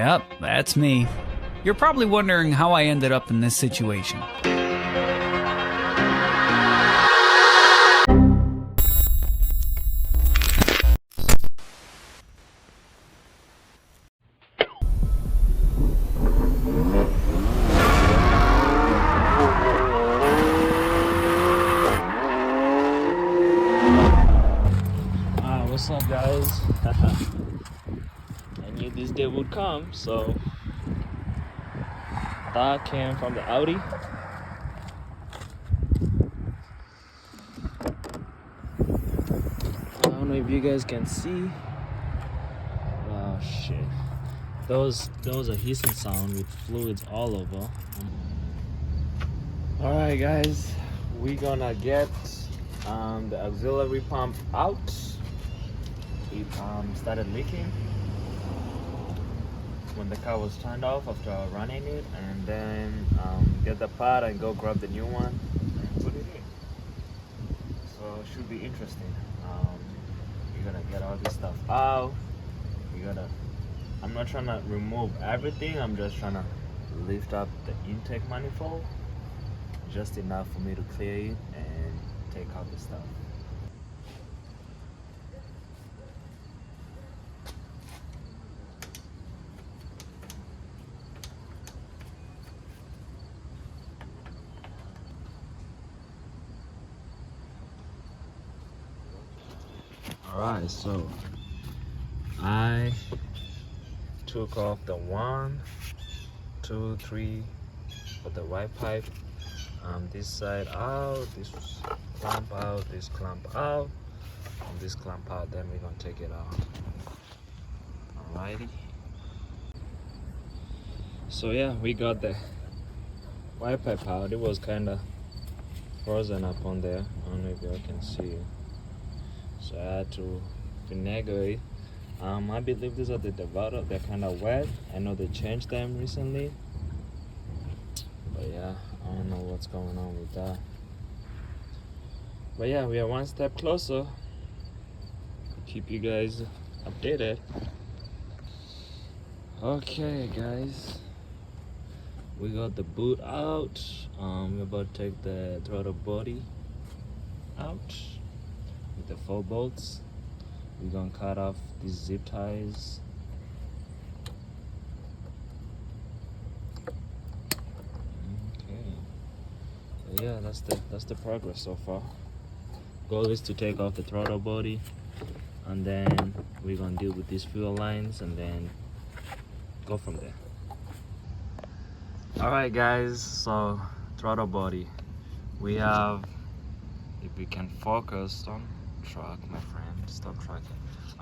Yep, that's me. You're probably wondering how I ended up in this situation. What's up, guys? I knew this day would come, so that came from the Audi. I don't know if you guys can see. Oh shit! Those a hissing sound with fluids all over. All right, guys, we're gonna get the auxiliary pump out. It started leaking when the car was turned off after running it, and then get the part and go grab the new one and put it in. So it should be interesting. You're gonna get all this stuff out. I'm not trying to remove everything, I'm just trying to lift up the intake manifold just enough for me to clear it and take out the stuff. Alright, so I took off the 1, 2, 3 for the right pipe. This side out, this clamp out, this clamp out, and this clamp out, then we're gonna take it out. Alrighty. So yeah, we got the right pipe out. It was kinda frozen up on there. I don't know if you can see it. So I had to finagle it. I believe these are the Devato. They're kind of wet. I know they changed them recently, but yeah, I don't know what's going on with that. But yeah, we are one step closer. Keep you guys updated. Okay, guys, we got the boot out. We're about to take the throttle body out with the 4 bolts. We're gonna cut off these zip ties. Okay. But yeah, that's the progress so far. Goal is to take off the throttle body, and then we're gonna deal with these fuel lines and then go from there. Alright guys, so throttle body. We have, if we can focus on truck, my friend, stop tracking.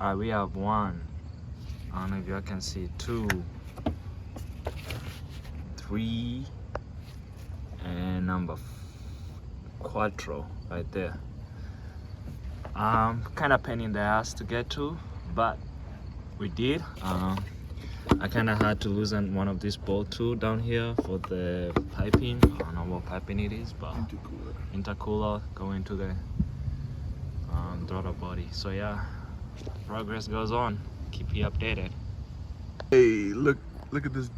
Alright, we have 1, I don't know if you can see, 2, 3, and number 4 right there. Kind of pain in the ass to get to, but we did. I kind of had to loosen one of these bolts too down here for the piping. I don't know what piping it is, but intercooler going to the throttle body. So yeah, progress goes on. Keep you updated. Hey, look at this.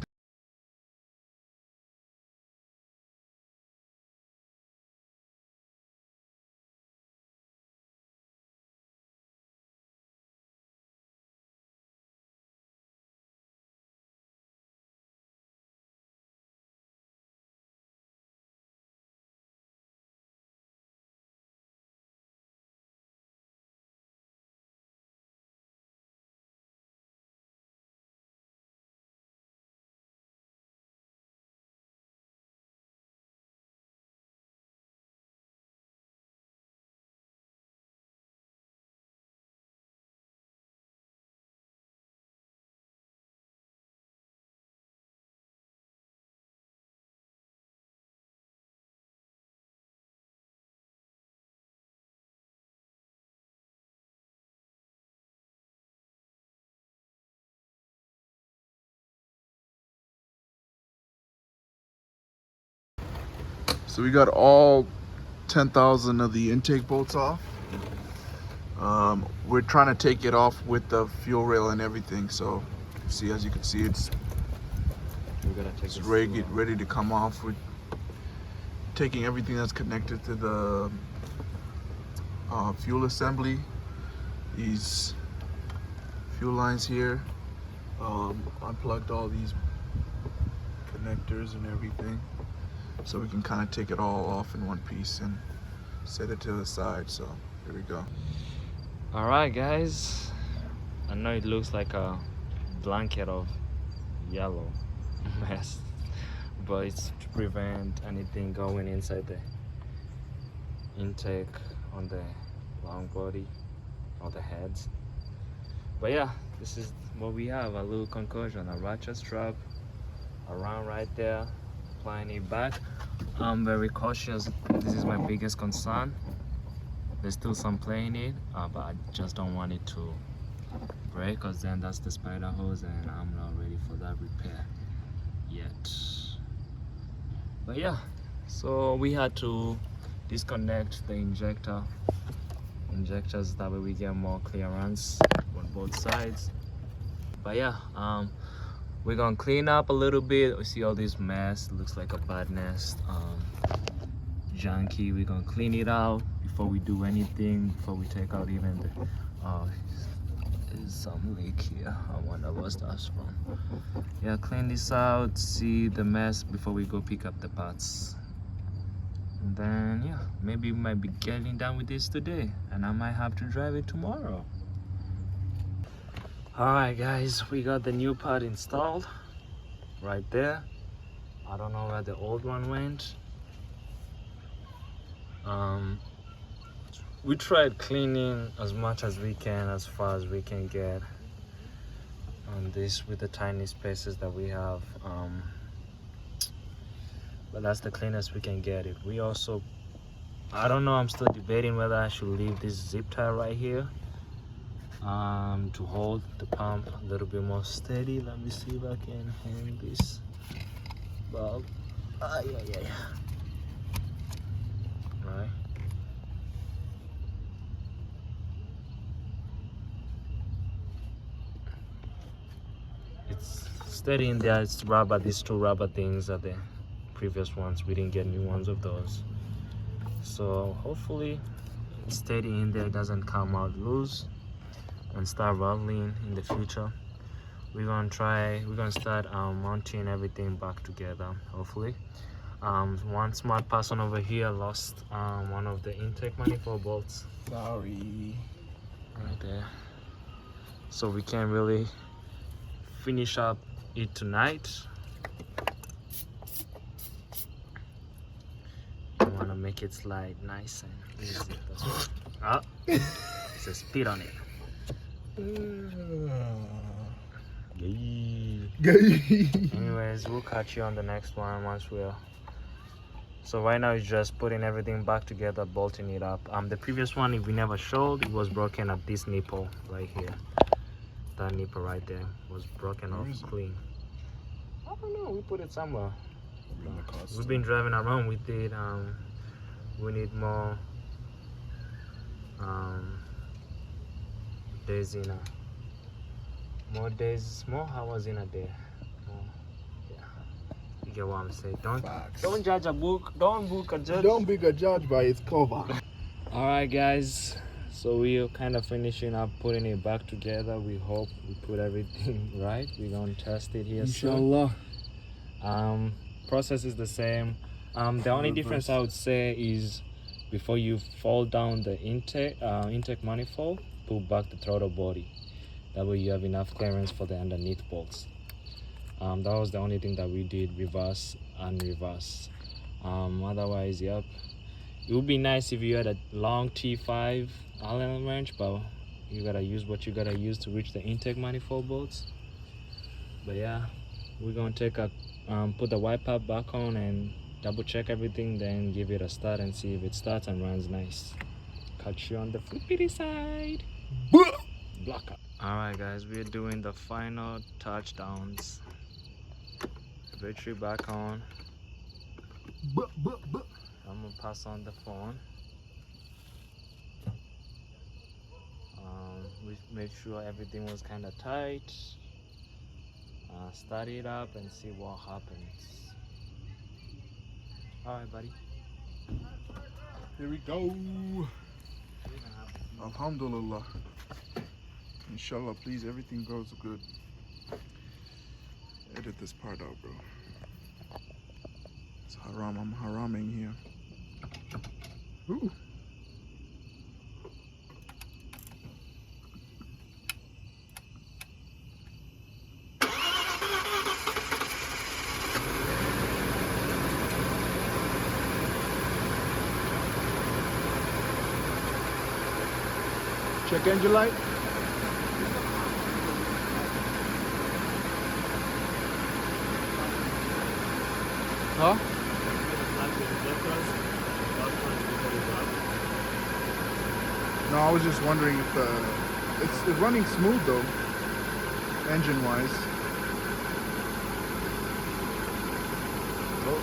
So we got all 10,000 of the intake bolts off. We're trying to take it off with the fuel rail and everything. So see, as you can see, it's we're gonna take It's this ready to come off. We're taking everything that's connected to the fuel assembly. These fuel lines here. Unplugged all these connectors and everything, so we can kind of take it all off in one piece and set it to the side. So here we go. All right, guys. I know it looks like a blanket of yellow mess, but it's to prevent anything going inside the intake on the long body or the heads. But yeah, this is what we have, a little concussion, a ratchet strap around right there, applying it back. I'm very cautious. This is my biggest concern. There's still some play in it, but I just don't want it to break, because then that's the spider hose and I'm not ready for that repair yet. But yeah, so we had to disconnect the injectors, that way we get more clearance on both sides. But yeah, we're gonna clean up a little bit. We see all this mess, looks like a bad nest, junky. We're gonna clean it out before we do anything, before we take out even the there's some leak here. I wonder what that's from. Yeah, clean this out, see the mess before we go pick up the parts. And then yeah, maybe we might be getting done with this today, and I might have to drive it tomorrow. All right, guys, we got the new part installed right there. I don't know where the old one went. We tried cleaning as much as we can, as far as we can get on this with the tiny spaces that we have, but that's the cleanest we can get it. We also, I don't know, I'm still debating whether I should leave this zip tie right here to hold the pump a little bit more steady. Let me see if I can hang this bulb. Yeah. Right. It's steady in there. It's rubber. These two rubber things are the previous ones. We didn't get new ones of those, so hopefully it's steady in there, it doesn't come out loose and start rattling in the future. We're gonna start mounting everything back together, hopefully. One smart person over here lost one of the intake manifold bolts. Sorry. Right there. So we can't really finish up it tonight. I want to make it slide nice and easy. That's what. Ah, it's a speed on it. Anyways, we'll catch you on the next one once we're. So right now it's just putting everything back together, bolting it up. The previous one, if we never showed, it was broken at this nipple right here. That nipple right there was broken off clean. I don't know, we put it somewhere. We've been driving around with it. We need more days in more hours in a day. Yeah, you get what I'm saying. Don't judge a book. Don't book a judge. Don't be a judge by its cover. All right, guys. So we're kind of finishing up putting it back together. We hope we put everything right. We're gonna test it here Inshallah. soon. Process is the same. The only difference I would say is before you fold down the intake manifold, pull back the throttle body. That way you have enough clearance for the underneath bolts. That was the only thing that we did, reverse and reverse. Otherwise, yep. It would be nice if you had a long T5 Allen wrench, but you gotta use what you gotta use to reach the intake manifold bolts. But yeah, we're gonna take a put the wiper back on and double check everything, then give it a start and see if it starts and runs nice. Catch you on the flippity side. Block up. All right, guys, we're doing the final touchdowns. Battery back on. I'm gonna pass on the phone. We made sure everything was kind of tight. start it up and see what happens. All right, buddy. Here we go. Alhamdulillah. Inshallah, please, everything goes good. Edit this part out, bro. It's haram. I'm haraming here. Ooh. Check engine light. Huh? No, I was just wondering if it's running smooth though, engine wise. Oh.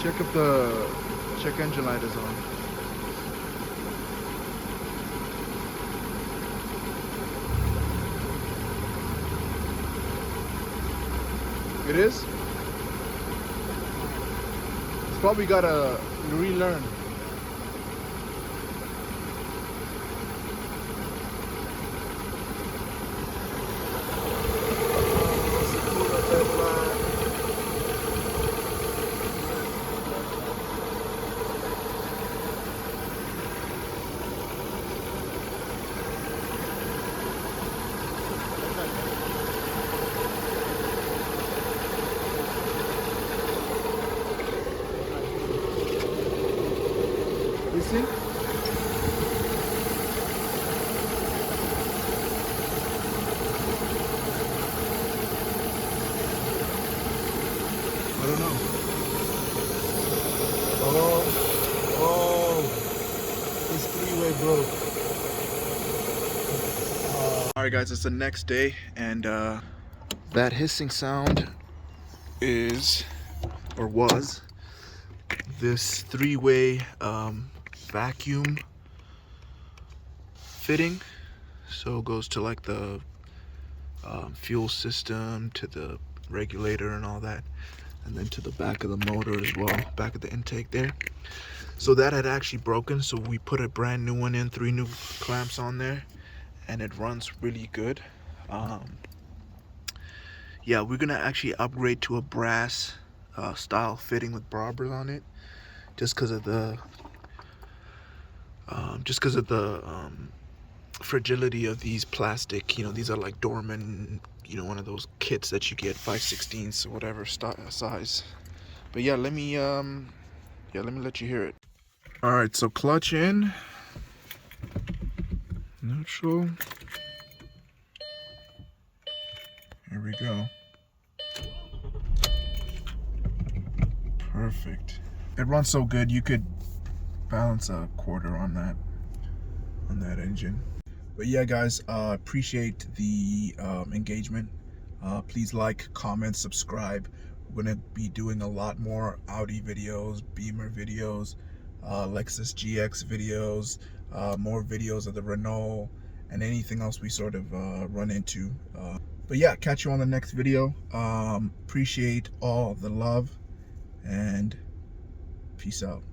Check if the check engine light is on. It is? It's probably gotta relearn. You see? I don't know. Oh, this three-way broke. Alright guys, it's the next day and that hissing sound is, or was, this three-way vacuum fitting. So it goes to like the fuel system, to the regulator and all that, and then to the back of the motor as well, back of the intake there. So that had actually broken, so we put a brand new one in, 3 new clamps on there, and it runs really good. Yeah, we're gonna actually upgrade to a brass style fitting with barbers on it, just because of the fragility of these plastic. You know, these are like Dorman, you know, one of those kits that you get 5/16 or whatever size. But yeah, let me let you hear it. All right, so clutch in, neutral. Here we go. Perfect. It runs so good you could balance a quarter on that engine. But yeah guys, appreciate the engagement. Please like, comment, subscribe. We're gonna be doing a lot more Audi videos, Beamer videos, Lexus GX videos, more videos of the Renault, and anything else we sort of run into. But yeah, catch you on the next video. Appreciate all the love and peace out.